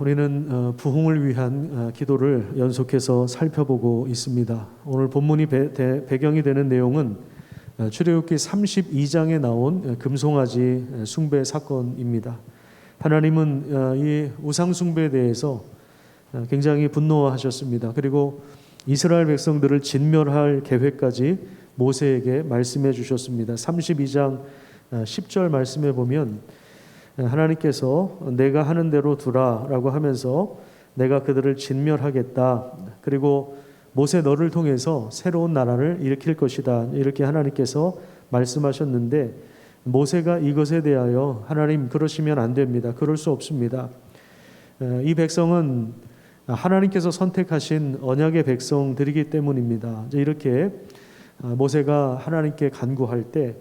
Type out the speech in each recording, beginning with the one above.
우리는 부흥을 위한 기도를 연속해서 살펴보고 있습니다. 오늘 본문이 배경이 되는 내용은 출애굽기 32장에 나온 금송아지 숭배 사건입니다. 하나님은 이 우상 숭배에 대해서 굉장히 분노하셨습니다. 그리고 이스라엘 백성들을 진멸할 계획까지 모세에게 말씀해 주셨습니다. 32장 10절 말씀에 보면 하나님께서 내가 하는 대로 두라라고 하면서 내가 그들을 진멸하겠다. 그리고 모세 너를 통해서 새로운 나라를 일으킬 것이다. 이렇게 하나님께서 말씀하셨는데 모세가 이것에 대하여 하나님 그러시면 안 됩니다. 그럴 수 없습니다. 이 백성은 하나님께서 선택하신 언약의 백성들이기 때문입니다. 이렇게 모세가 하나님께 간구할 때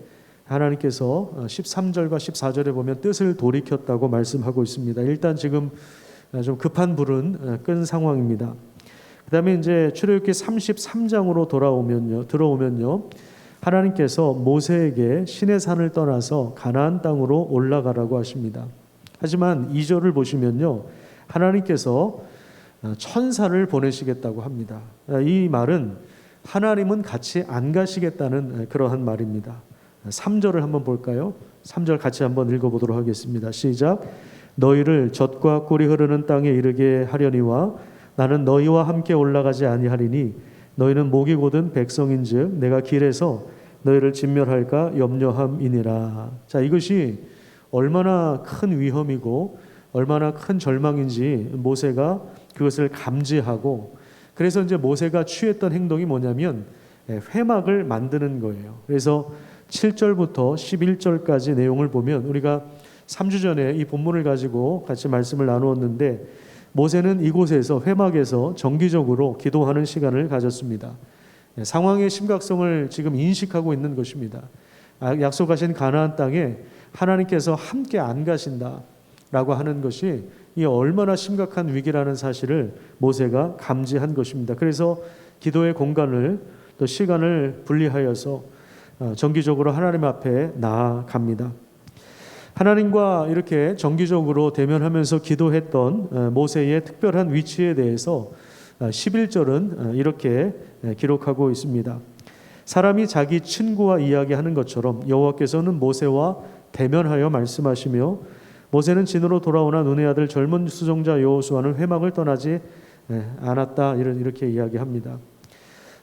하나님께서 13절과 14절에 보면 뜻을 돌이켰다고 말씀하고 있습니다. 일단 지금 좀 급한 불은 끈 상황입니다. 그 다음에 이제 출애굽기 33장으로 들어오면요. 하나님께서 모세에게 시내산을 떠나서 가나안 땅으로 올라가라고 하십니다. 하지만 2절을 보시면요. 하나님께서 천사를 보내시겠다고 합니다. 이 말은 하나님은 같이 안 가시겠다는 그러한 말입니다. 3절을 한번 볼까요? 3절 같이 한번 읽어보도록 하겠습니다. 시작. 너희를 젖과 꿀이 흐르는 땅에 이르게 하려니와 나는 너희와 함께 올라가지 아니하리니 너희는 목이 곧은 백성인즉 내가 길에서 너희를 진멸할까 염려함이니라. 자, 이것이 얼마나 큰 위험이고 얼마나 큰 절망인지 모세가 그것을 감지하고 그래서 이제 모세가 취했던 행동이 뭐냐면 회막을 만드는 거예요. 그래서 7절부터 11절까지 내용을 보면 우리가 3주 전에 이 본문을 가지고 같이 말씀을 나누었는데 모세는 이곳에서 회막에서 정기적으로 기도하는 시간을 가졌습니다. 상황의 심각성을 지금 인식하고 있는 것입니다. 약속하신 가나안 땅에 하나님께서 함께 안 가신다라고 하는 것이 이 얼마나 심각한 위기라는 사실을 모세가 감지한 것입니다. 그래서 기도의 공간을 또 시간을 분리하여서 정기적으로 하나님 앞에 나아갑니다. 하나님과 이렇게 정기적으로 대면하면서 기도했던 모세의 특별한 위치에 대해서 11절은 이렇게 기록하고 있습니다. 사람이 자기 친구와 이야기하는 것처럼 여호와께서는 모세와 대면하여 말씀하시며 모세는 진으로 돌아오나 눈의 아들 젊은 수종자 여호수아는 회막을 떠나지 않았다. 이렇게 이야기합니다.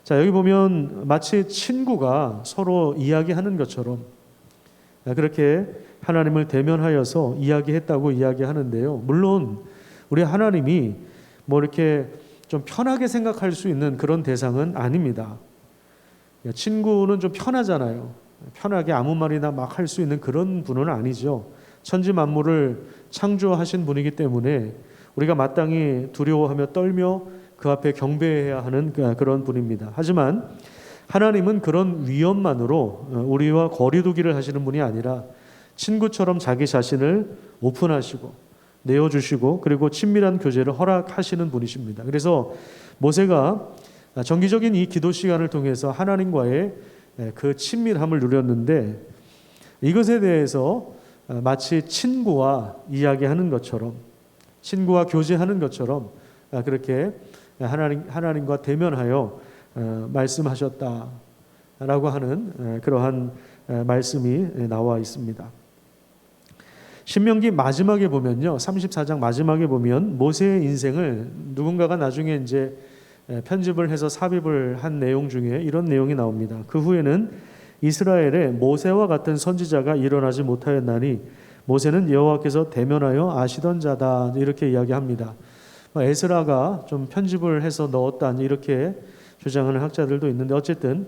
자, 여기 보면 마치 친구가 서로 이야기하는 것처럼 그렇게 하나님을 대면하여서 이야기했다고 이야기하는데요. 물론 우리 하나님이 뭐 이렇게 좀 편하게 생각할 수 있는 그런 대상은 아닙니다. 친구는 좀 편하잖아요. 편하게 아무 말이나 막 할 수 있는 그런 분은 아니죠. 천지 만물을 창조하신 분이기 때문에 우리가 마땅히 두려워하며 떨며 그 앞에 경배해야 하는 그런 분입니다. 하지만 하나님은 그런 위험만으로 우리와 거리두기를 하시는 분이 아니라 친구처럼 자기 자신을 오픈하시고 내어주시고 그리고 친밀한 교제를 허락하시는 분이십니다. 그래서 모세가 정기적인 이 기도 시간을 통해서 하나님과의 그 친밀함을 누렸는데 이것에 대해서 마치 친구와 이야기하는 것처럼 친구와 교제하는 것처럼 그렇게 하나님과 대면하여 말씀하셨다라고 하는 그러한 말씀이 나와 있습니다. 신명기 마지막에 보면요, 34장 마지막에 보면 모세의 인생을 누군가가 나중에 이제 편집을 해서 삽입을 한 내용 중에 이런 내용이 나옵니다. 그 후에는 이스라엘에 모세와 같은 선지자가 일어나지 못하였나니 모세는 여호와께서 대면하여 아시던 자다. 이렇게 이야기합니다. 에스라가 좀 편집을 해서 넣었다 이렇게 주장하는 학자들도 있는데 어쨌든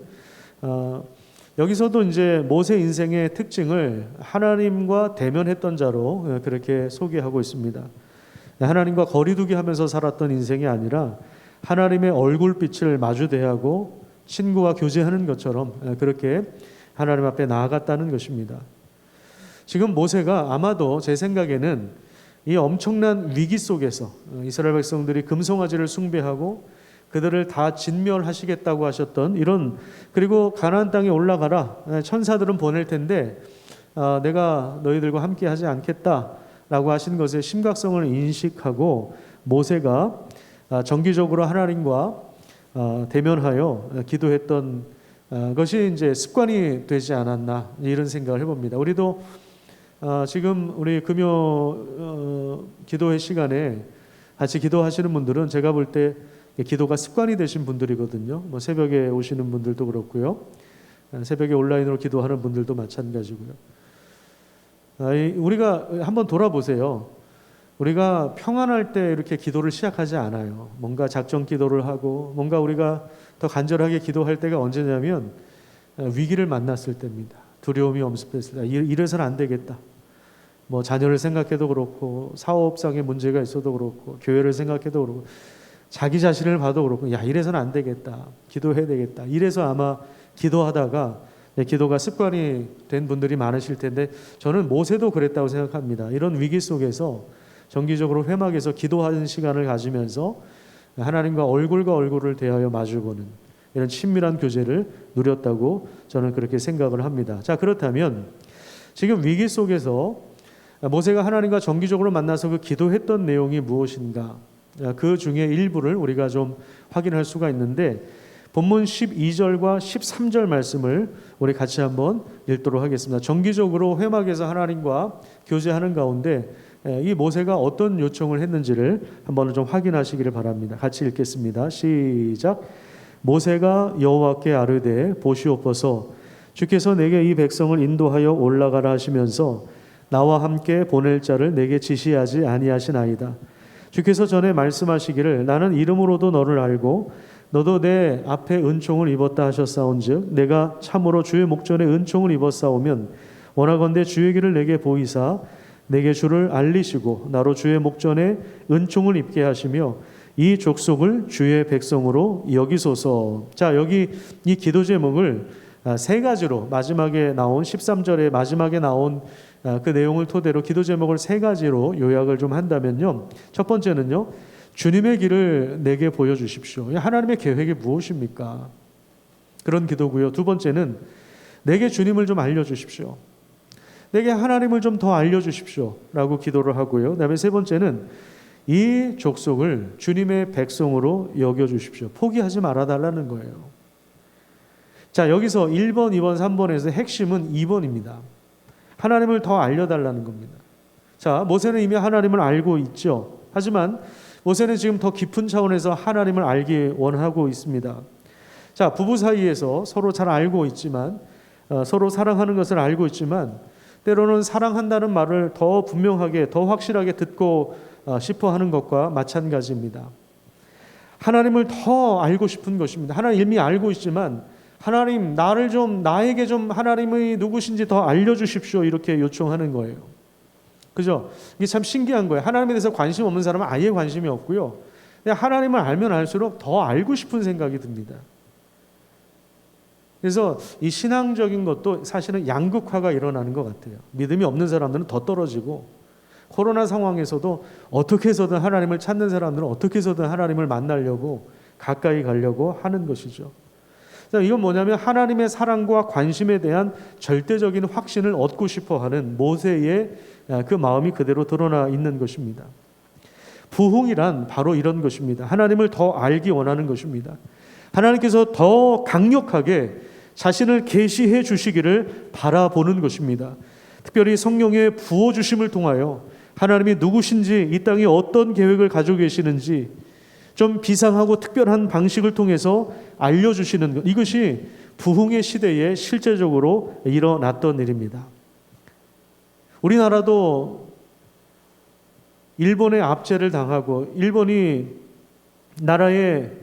여기서도 이제 모세 인생의 특징을 하나님과 대면했던 자로 그렇게 소개하고 있습니다. 하나님과 거리두기 하면서 살았던 인생이 아니라 하나님의 얼굴빛을 마주 대하고 친구와 교제하는 것처럼 그렇게 하나님 앞에 나아갔다는 것입니다. 지금 모세가 아마도 제 생각에는 이 엄청난 위기 속에서 이스라엘 백성들이 금송아지를 숭배하고 그들을 다 진멸하시겠다고 하셨던 이런 그리고 가나안 땅에 올라가라 천사들은 보낼 텐데 내가 너희들과 함께 하지 않겠다 라고 하신 것의 심각성을 인식하고 모세가 정기적으로 하나님과 대면하여 기도했던 것이 이제 습관이 되지 않았나, 이런 생각을 해봅니다. 우리도 지금 우리 금요 기도회 시간에 같이 기도하시는 분들은 제가 볼 때 기도가 습관이 되신 분들이거든요. 뭐 새벽에 오시는 분들도 그렇고요, 새벽에 온라인으로 기도하는 분들도 마찬가지고요. 우리가 한번 돌아보세요. 우리가 평안할 때 이렇게 기도를 시작하지 않아요. 뭔가 작정 기도를 하고 뭔가 우리가 더 간절하게 기도할 때가 언제냐면 위기를 만났을 때입니다. 두려움이 엄습했을 때, 이래서는 안 되겠다. 뭐 자녀를 생각해도 그렇고, 사업상의 문제가 있어도 그렇고, 교회를 생각해도 그렇고, 자기 자신을 봐도 그렇고, 야, 이래서는 안 되겠다. 기도해야 되겠다. 이래서 아마 기도하다가 기도가 습관이 된 분들이 많으실 텐데, 저는 모세도 그랬다고 생각합니다. 이런 위기 속에서 정기적으로 회막에서 기도하는 시간을 가지면서 하나님과 얼굴과 얼굴을 대하여 마주보는 이런 친밀한 교제를 누렸다고 저는 그렇게 생각을 합니다. 자, 그렇다면 지금 위기 속에서 모세가 하나님과 정기적으로 만나서 그 기도했던 내용이 무엇인가, 그 중에 일부를 우리가 좀 확인할 수가 있는데, 본문 12절과 13절 말씀을 우리 같이 한번 읽도록 하겠습니다. 정기적으로 회막에서 하나님과 교제하는 가운데 이 모세가 어떤 요청을 했는지를 한번 좀 확인하시기를 바랍니다. 같이 읽겠습니다. 시작. 모세가 여호와께 아뢰되 보시옵소서, 주께서 내게 이 백성을 인도하여 올라가라 하시면서 나와 함께 보낼 자를 내게 지시하지 아니하시나이다. 주께서 전에 말씀하시기를 나는 이름으로도 너를 알고 너도 내 앞에 은총을 입었다 하셨사온즉 내가 참으로 주의 목전에 은총을 입었사오면 원하건대 주의 길을 내게 보이사 내게 주를 알리시고 나로 주의 목전에 은총을 입게 하시며 이 족속을 주의 백성으로 여기소서. 자, 여기 이 기도 제목을 세 가지로, 마지막에 나온 13절에 마지막에 나온 그 내용을 토대로 기도 제목을 세 가지로 요약을 좀 한다면요, 첫 번째는요, 주님의 길을 내게 보여주십시오. 하나님의 계획이 무엇입니까? 그런 기도고요. 두 번째는 내게 주님을 좀 알려주십시오. 내게 하나님을 좀 더 알려주십시오 라고 기도를 하고요. 그 다음에 세 번째는 이 족속을 주님의 백성으로 여겨주십시오. 포기하지 말아달라는 거예요. 자, 여기서 1번, 2번, 3번에서 핵심은 2번입니다. 하나님을 더 알려달라는 겁니다. 자, 모세는 이미 하나님을 알고 있죠. 하지만 모세는 지금 더 깊은 차원에서 하나님을 알기 원하고 있습니다. 자, 부부 사이에서 서로 잘 알고 있지만, 서로 사랑하는 것을 알고 있지만, 때로는 사랑한다는 말을 더 분명하게, 더 확실하게 듣고 싶어 하는 것과 마찬가지입니다. 하나님을 더 알고 싶은 것입니다. 하나님 이미 알고 있지만, 하나님 나에게 좀 하나님의 누구신지 더 알려주십시오, 이렇게 요청하는 거예요. 그죠? 이게 참 신기한 거예요. 하나님에 대해서 관심 없는 사람은 아예 관심이 없고요, 그냥 하나님을 알면 알수록 더 알고 싶은 생각이 듭니다. 그래서 이 신앙적인 것도 사실은 양극화가 일어나는 것 같아요. 믿음이 없는 사람들은 더 떨어지고, 코로나 상황에서도 어떻게 해서든 하나님을 찾는 사람들은 어떻게 해서든 하나님을 만나려고 가까이 가려고 하는 것이죠. 이건 뭐냐면 하나님의 사랑과 관심에 대한 절대적인 확신을 얻고 싶어하는 모세의 그 마음이 그대로 드러나 있는 것입니다. 부흥이란 바로 이런 것입니다. 하나님을 더 알기 원하는 것입니다. 하나님께서 더 강력하게 자신을 계시해 주시기를 바라보는 것입니다. 특별히 성령의 부어주심을 통하여 하나님이 누구신지, 이 땅에 어떤 계획을 가지고 계시는지 좀 비상하고 특별한 방식을 통해서 알려주시는 것, 이것이 부흥의 시대에 실제적으로 일어났던 일입니다. 우리나라도 일본의 압제를 당하고 일본이 나라의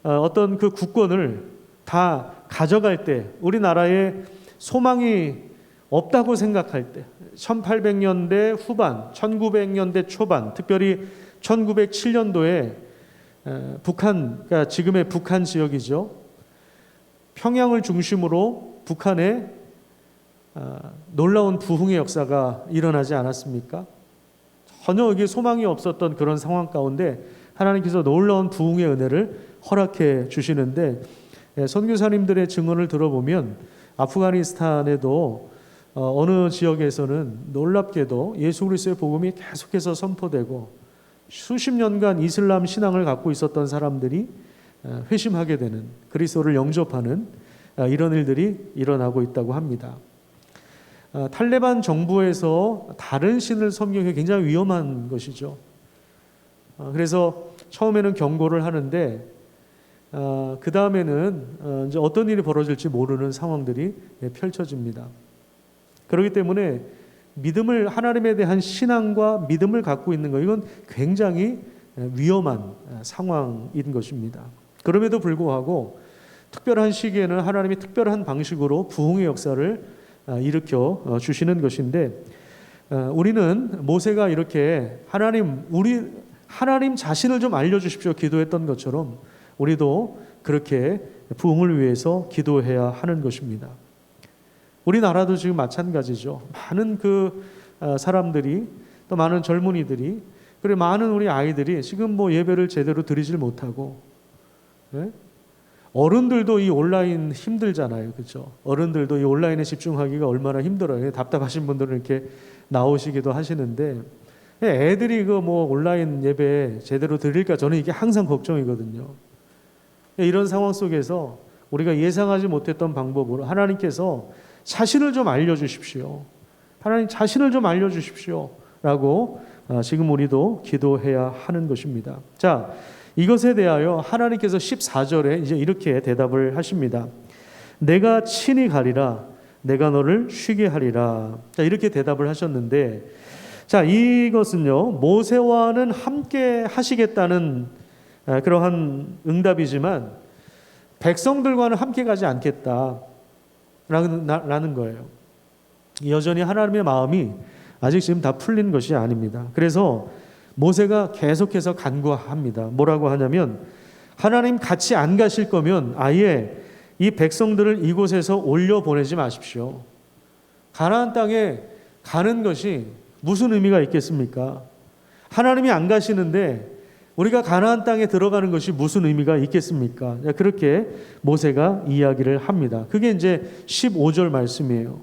어떤 그 국권을 다 가져갈 때, 우리나라에 소망이 없다고 생각할 때, 1800년대 후반, 1900년대 초반, 특별히 1907년도에 북한, 그러니까 지금의 북한 지역이죠. 평양을 중심으로 북한에 놀라운 부흥의 역사가 일어나지 않았습니까? 전혀 이게 소망이 없었던 그런 상황 가운데 하나님께서 놀라운 부흥의 은혜를 허락해 주시는데, 선교사님들의 증언을 들어보면 아프가니스탄에도 어느 지역에서는 놀랍게도 예수 그리스도의 복음이 계속해서 선포되고 수십 년간 이슬람 신앙을 갖고 있었던 사람들이 회심하게 되는, 그리스도를 영접하는 이런 일들이 일어나고 있다고 합니다. 탈레반 정부에서 다른 신을 섬기는 게 굉장히 위험한 것이죠. 그래서 처음에는 경고를 하는데 그 다음에는 이제 어떤 일이 벌어질지 모르는 상황들이 펼쳐집니다. 그렇기 때문에 믿음을, 하나님에 대한 신앙과 믿음을 갖고 있는 것, 이건 굉장히 위험한 상황인 것입니다. 그럼에도 불구하고 특별한 시기에는 하나님이 특별한 방식으로 부흥의 역사를 일으켜 주시는 것인데, 우리는 모세가 이렇게 하나님 자신을 좀 알려주십시오 기도했던 것처럼 우리도 그렇게 부흥을 위해서 기도해야 하는 것입니다. 우리나라도 지금 마찬가지죠. 많은 사람들이, 또 많은 젊은이들이, 그리고 많은 우리 아이들이 지금 예배를 제대로 드리질 못하고, 네? 어른들도 이 온라인 힘들잖아요. 그렇죠? 어른들도 이 온라인에 집중하기가 얼마나 힘들어요. 답답하신 분들은 이렇게 나오시기도 하시는데, 애들이 온라인 예배 제대로 드릴까, 저는 이게 항상 걱정이거든요. 이런 상황 속에서 우리가 예상하지 못했던 방법으로 하나님께서 자신을 좀 알려주십시오. 하나님 자신을 좀 알려주십시오. 라고 지금 우리도 기도해야 하는 것입니다. 자, 이것에 대하여 하나님께서 14절에 이제 이렇게 대답을 하십니다. 내가 친히 가리라. 내가 너를 쉬게 하리라. 자, 이렇게 대답을 하셨는데, 자, 이것은요, 모세와는 함께 하시겠다는 그러한 응답이지만 백성들과는 함께 가지 않겠다라는 거예요. 여전히 하나님의 마음이 아직 지금 다 풀린 것이 아닙니다. 그래서 모세가 계속해서 간구합니다. 뭐라고 하냐면, 하나님 같이 안 가실 거면 아예 이 백성들을 이곳에서 올려보내지 마십시오. 가나안 땅에 가는 것이 무슨 의미가 있겠습니까? 하나님이 안 가시는데 우리가 가나안 땅에 들어가는 것이 무슨 의미가 있겠습니까? 그렇게 모세가 이야기를 합니다. 그게 이제 15절 말씀이에요.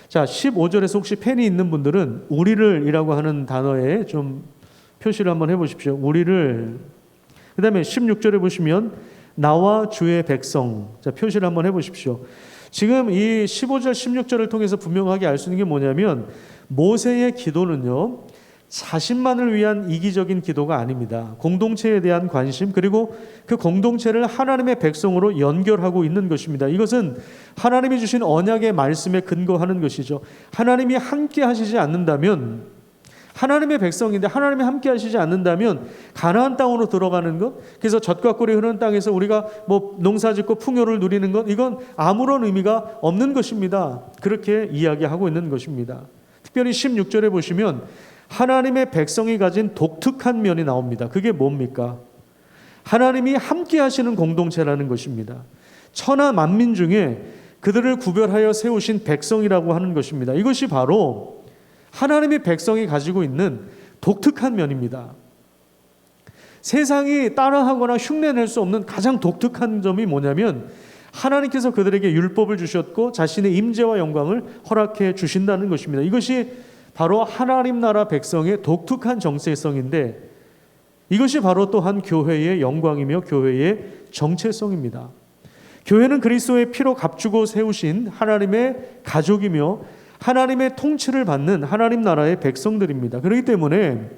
자, 15절에서 혹시 펜이 있는 분들은 우리를 이라고 하는 단어에 좀 표시를 한번 해보십시오. 우리를. 그 다음에 16절에 보시면 나와 주의 백성. 자, 표시를 한번 해보십시오. 지금 이 15절, 16절을 통해서 분명하게 알 수 있는 게 뭐냐면, 모세의 기도는요, 자신만을 위한 이기적인 기도가 아닙니다. 공동체에 대한 관심, 그리고 그 공동체를 하나님의 백성으로 연결하고 있는 것입니다. 이것은 하나님이 주신 언약의 말씀에 근거하는 것이죠. 하나님이 함께 하시지 않는다면, 하나님의 백성인데 하나님이 함께 하시지 않는다면 가나안 땅으로 들어가는 것, 그래서 젖과 꿀이 흐르는 땅에서 우리가 농사짓고 풍요를 누리는 것, 이건 아무런 의미가 없는 것입니다. 그렇게 이야기하고 있는 것입니다. 특별히 16절에 보시면 하나님의 백성이 가진 독특한 면이 나옵니다. 그게 뭡니까? 하나님이 함께 하시는 공동체라는 것입니다. 천하 만민 중에 그들을 구별하여 세우신 백성이라고 하는 것입니다. 이것이 바로 하나님의 백성이 가지고 있는 독특한 면입니다. 세상이 따라하거나 흉내낼 수 없는 가장 독특한 점이 뭐냐면, 하나님께서 그들에게 율법을 주셨고 자신의 임재와 영광을 허락해 주신다는 것입니다. 이것이 바로 하나님 나라 백성의 독특한 정체성인데, 이것이 바로 또한 교회의 영광이며 교회의 정체성입니다. 교회는 그리스도의 피로 값주고 세우신 하나님의 가족이며 하나님의 통치를 받는 하나님 나라의 백성들입니다. 그렇기 때문에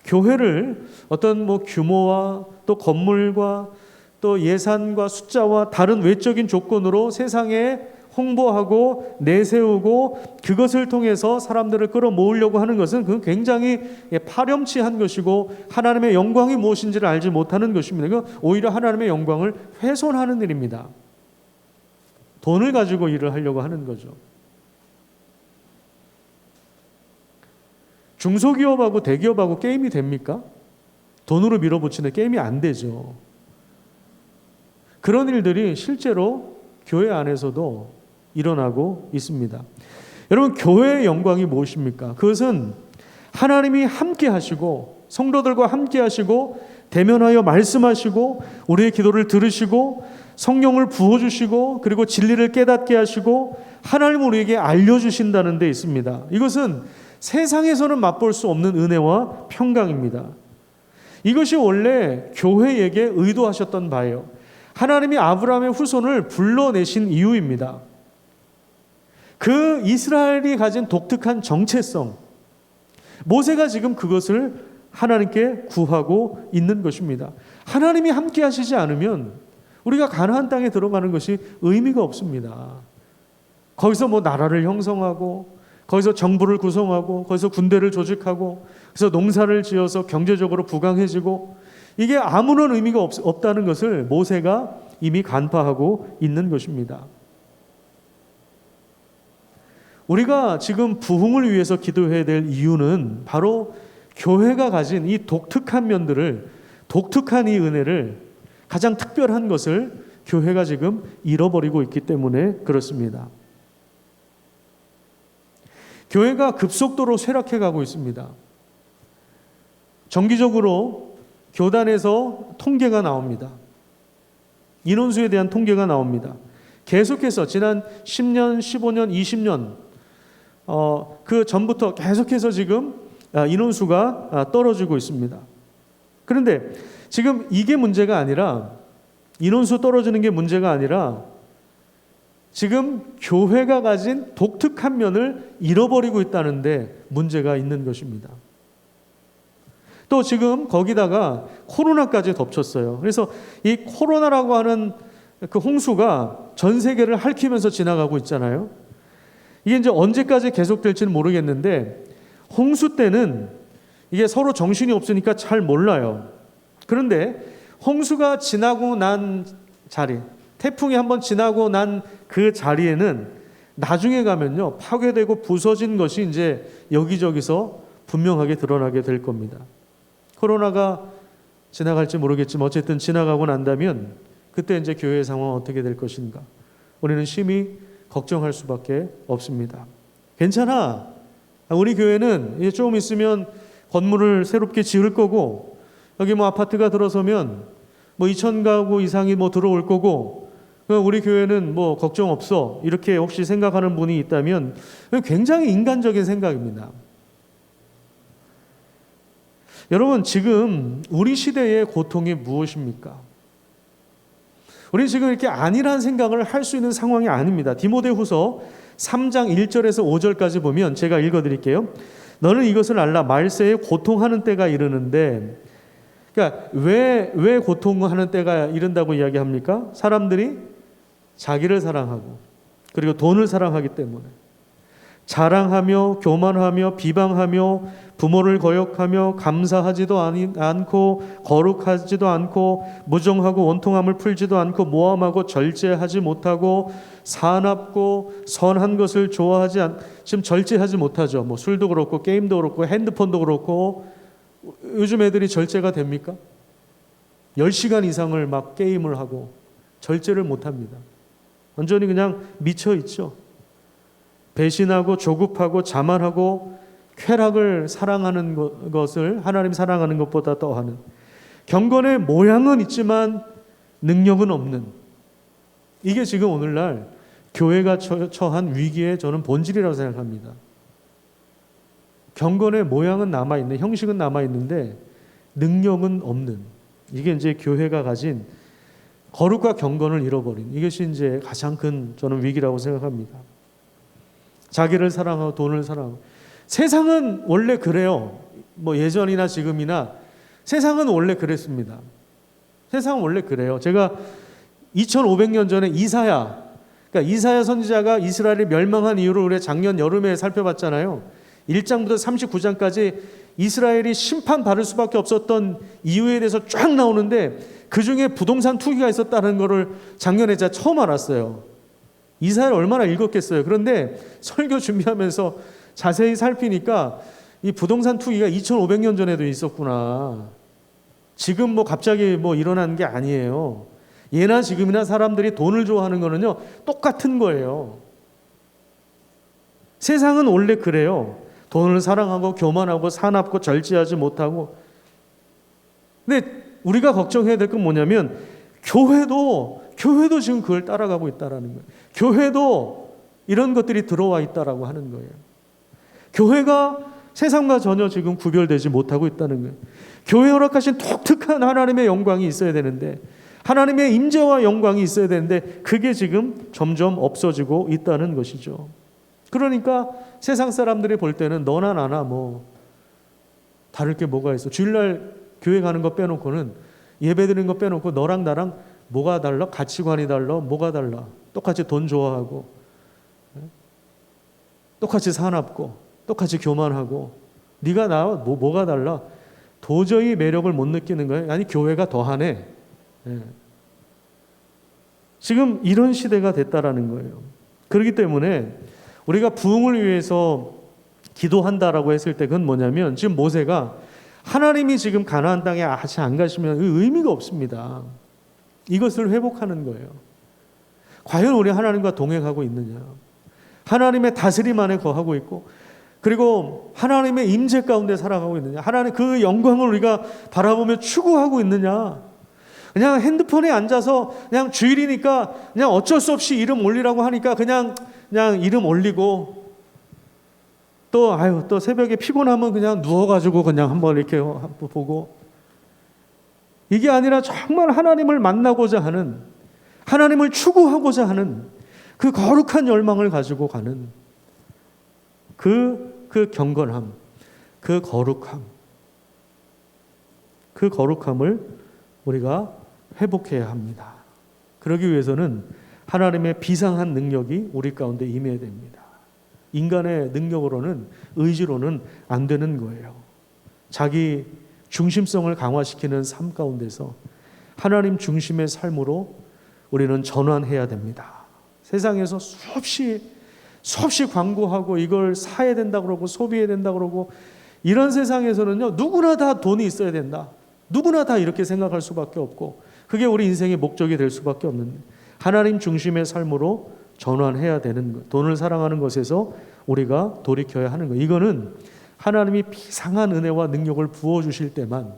교회를 어떤 규모와 또 건물과 또 예산과 숫자와 다른 외적인 조건으로 세상에 홍보하고 내세우고 그것을 통해서 사람들을 끌어모으려고 하는 것은 그건 굉장히 파렴치한 것이고 하나님의 영광이 무엇인지를 알지 못하는 것입니다. 그건 오히려 하나님의 영광을 훼손하는 일입니다. 돈을 가지고 일을 하려고 하는 거죠. 중소기업하고 대기업하고 게임이 됩니까? 돈으로 밀어붙이는 게임이 안 되죠. 그런 일들이 실제로 교회 안에서도 일어나고 있습니다. 여러분, 교회의 영광이 무엇입니까? 그것은 하나님이 함께 하시고 성도들과 함께 하시고 대면하여 말씀하시고 우리의 기도를 들으시고 성령을 부어주시고 그리고 진리를 깨닫게 하시고 하나님 우리에게 알려주신다는 데 있습니다. 이것은 세상에서는 맛볼 수 없는 은혜와 평강입니다. 이것이 원래 교회에게 의도하셨던 바예요. 하나님이 아브라함의 후손을 불러내신 이유입니다. 그 이스라엘이 가진 독특한 정체성, 모세가 지금 그것을 하나님께 구하고 있는 것입니다. 하나님이 함께 하시지 않으면 우리가 가나안 땅에 들어가는 것이 의미가 없습니다. 거기서 뭐 나라를 형성하고 거기서 정부를 구성하고 거기서 군대를 조직하고 그래서 농사를 지어서 경제적으로 부강해지고 이게 아무런 의미가 없다는 것을 모세가 이미 간파하고 있는 것입니다. 우리가 지금 부흥을 위해서 기도해야 될 이유는 바로 교회가 가진 이 독특한 면들을, 독특한 이 은혜를, 가장 특별한 것을 교회가 지금 잃어버리고 있기 때문에 그렇습니다. 교회가 급속도로 쇠락해 가고 있습니다. 정기적으로 교단에서 통계가 나옵니다. 인원수에 대한 통계가 나옵니다. 계속해서 지난 10년, 15년, 20년 그 전부터 계속해서 지금 인원수가 떨어지고 있습니다. 그런데 지금 이게 문제가 아니라, 인원수 떨어지는 게 문제가 아니라 지금 교회가 가진 독특한 면을 잃어버리고 있다는데 문제가 있는 것입니다. 또 지금 거기다가 코로나까지 덮쳤어요. 그래서 이 코로나라고 하는 그 홍수가 전 세계를 핥히면서 지나가고 있잖아요. 이게 이제 언제까지 계속될지는 모르겠는데 홍수 때는 이게 서로 정신이 없으니까 잘 몰라요. 그런데 홍수가 지나고 난 자리, 태풍이 한번 지나고 난 그 자리에는 나중에 가면요, 파괴되고 부서진 것이 이제 여기저기서 분명하게 드러나게 될 겁니다. 코로나가 지나갈지 모르겠지만 어쨌든 지나가고 난다면 그때 이제 교회의 상황은 어떻게 될 것인가? 우리는 심히 걱정할 수밖에 없습니다. 괜찮아. 우리 교회는 이제 조금 있으면 건물을 새롭게 지을 거고, 여기 뭐 아파트가 들어서면 뭐 2,000가구 이상이 뭐 들어올 거고, 우리 교회는 뭐 걱정 없어. 이렇게 혹시 생각하는 분이 있다면 굉장히 인간적인 생각입니다. 여러분, 지금 우리 시대의 고통이 무엇입니까? 우리는 지금 이렇게 아니라는 생각을 할 수 있는 상황이 아닙니다. 디모데후서 3장 1절에서 5절까지 보면 제가 읽어드릴게요. 너는 이것을 알라. 말세에 고통하는 때가 이르는데, 그러니까 왜 고통하는 때가 이른다고 이야기합니까? 사람들이 자기를 사랑하고 그리고 돈을 사랑하기 때문에 자랑하며 교만하며 비방하며 부모를 거역하며 감사하지도 않고 거룩하지도 않고 무정하고 원통함을 풀지도 않고 모함하고 절제하지 못하고 사납고 선한 것을 지금 절제하지 못하죠. 뭐 술도 그렇고 게임도 그렇고 핸드폰도 그렇고. 요즘 애들이 절제가 됩니까? 10시간 이상을 막 게임을 하고 절제를 못합니다. 완전히 그냥 미쳐 있죠. 배신하고 조급하고 자만하고 쾌락을 사랑하는 것을 하나님 사랑하는 것보다 더하는, 경건의 모양은 있지만 능력은 없는, 이게 지금 오늘날 교회가 처한 위기의 저는 본질이라고 생각합니다. 경건의 모양은 남아있는, 형식은 남아있는데 능력은 없는, 이게 이제 교회가 가진 거룩과 경건을 잃어버린, 이것이 이제 가장 큰 저는 위기라고 생각합니다. 자기를 사랑하고 돈을 사랑하고. 세상은 원래 그래요. 뭐 예전이나 지금이나 세상은 원래 그랬습니다. 세상은 원래 그래요. 제가 2500년 전에 이사야 선지자가 이스라엘이 멸망한 이유를 우리 작년 여름에 살펴봤잖아요. 1장부터 39장까지 이스라엘이 심판받을 수밖에 없었던 이유에 대해서 쫙 나오는데 그 중에 부동산 투기가 있었다는 것을 작년에 제가 처음 알았어요. 이사야를 얼마나 읽었겠어요. 그런데 설교 준비하면서 자세히 살피니까 이 부동산 투기가 2500년 전에도 있었구나. 지금 뭐 갑자기 뭐 일어난 게 아니에요. 예나 지금이나 사람들이 돈을 좋아하는 거는요, 똑같은 거예요. 세상은 원래 그래요. 돈을 사랑하고 교만하고 사납고 절제하지 못하고. 근데 우리가 걱정해야 될 건 뭐냐면 교회도 지금 그걸 따라가고 있다라는 거예요. 교회도 이런 것들이 들어와 있다라고 하는 거예요. 교회가 세상과 전혀 지금 구별되지 못하고 있다는 거예요. 교회 허락하신 독특한 하나님의 영광이 있어야 되는데, 하나님의 임재와 영광이 있어야 되는데 그게 지금 점점 없어지고 있다는 것이죠. 그러니까 세상 사람들이 볼 때는 너나 나나 뭐 다를 게 뭐가 있어. 주일날 교회 가는 거 빼놓고는, 예배 드리는 거 빼놓고 너랑 나랑 뭐가 달라? 가치관이 달라? 뭐가 달라? 똑같이 돈 좋아하고, 똑같이 사납고, 똑같이 교만하고, 네가 나와 뭐가 달라? 도저히 매력을 못 느끼는 거예요. 아니 교회가 더하네. 지금 이런 시대가 됐다라는 거예요. 그렇기 때문에 우리가 부흥을 위해서 기도한다라고 했을 때 그건 뭐냐면, 지금 모세가 하나님이 지금 가나안 땅에 아직 안 가시면 의미가 없습니다. 이것을 회복하는 거예요. 과연 우리 하나님과 동행하고 있느냐? 하나님의 다스림 안에 거하고 있고, 그리고 하나님의 임재 가운데 살아가고 있느냐? 하나님 그 영광을 우리가 바라보며 추구하고 있느냐? 그냥 핸드폰에 앉아서 그냥 주일이니까 그냥 어쩔 수 없이 이름 올리라고 하니까 그냥 이름 올리고, 또 새벽에 피곤하면 그냥 누워가지고 그냥 한번 이렇게 보고, 이게 아니라 정말 하나님을 만나고자 하는, 하나님을 추구하고자 하는 그 거룩한 열망을 가지고 가는 그 경건함, 그 거룩함을 우리가 회복해야 합니다. 그러기 위해서는 하나님의 비상한 능력이 우리 가운데 임해야 됩니다. 인간의 능력으로는, 의지로는 안 되는 거예요. 자기 중심성을 강화시키는 삶 가운데서 하나님 중심의 삶으로 우리는 전환해야 됩니다. 세상에서 수없이 광고하고 이걸 사야 된다 그러고 소비해야 된다 그러고, 이런 세상에서는요, 누구나 다 돈이 있어야 된다. 누구나 다 이렇게 생각할 수밖에 없고, 그게 우리 인생의 목적이 될 수밖에 없는, 하나님 중심의 삶으로 전환해야 되는 것. 돈을 사랑하는 것에서 우리가 돌이켜야 하는 것. 이거는 하나님이 비상한 은혜와 능력을 부어주실 때만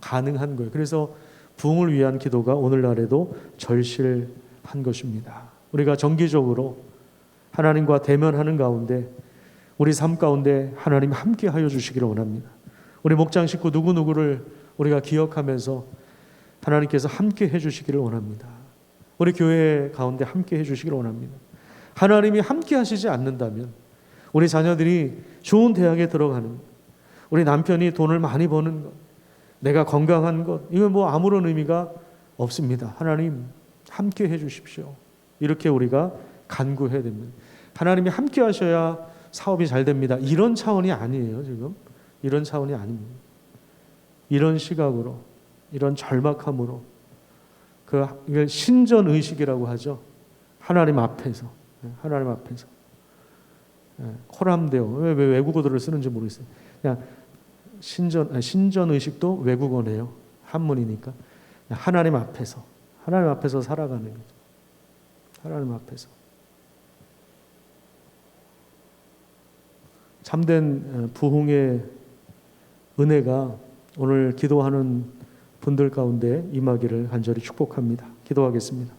가능한 거예요. 그래서 부흥을 위한 기도가 오늘날에도 절실한 것입니다. 우리가 정기적으로 하나님과 대면하는 가운데, 우리 삶 가운데 하나님 함께 하여 주시기를 원합니다. 우리 목장 식구 누구누구를 우리가 기억하면서 하나님께서 함께 해주시기를 원합니다. 우리 교회 가운데 함께 해주시기를 원합니다. 하나님이 함께 하시지 않는다면 우리 자녀들이 좋은 대학에 들어가는, 우리 남편이 돈을 많이 버는 것, 내가 건강한 것, 이건 뭐 아무런 의미가 없습니다. 하나님 함께 해주십시오. 이렇게 우리가 간구해야 됩니다. 하나님이 함께 하셔야 사업이 잘 됩니다. 이런 차원이 아니에요. 지금 이런 차원이 아닙니다. 이런 시각으로, 이런 절박함으로, 이걸 신전의식이라고 하죠. 하나님 앞에서 코람데오, 왜 외국어들을 쓰는지 모르겠어요. 그냥 신전의식도 외국어네요. 한문이니까. 하나님 앞에서 살아가는 거죠. 하나님 앞에서 참된 부흥의 은혜가 오늘 기도하는 분들 가운데 임하기를 간절히 축복합니다. 기도하겠습니다.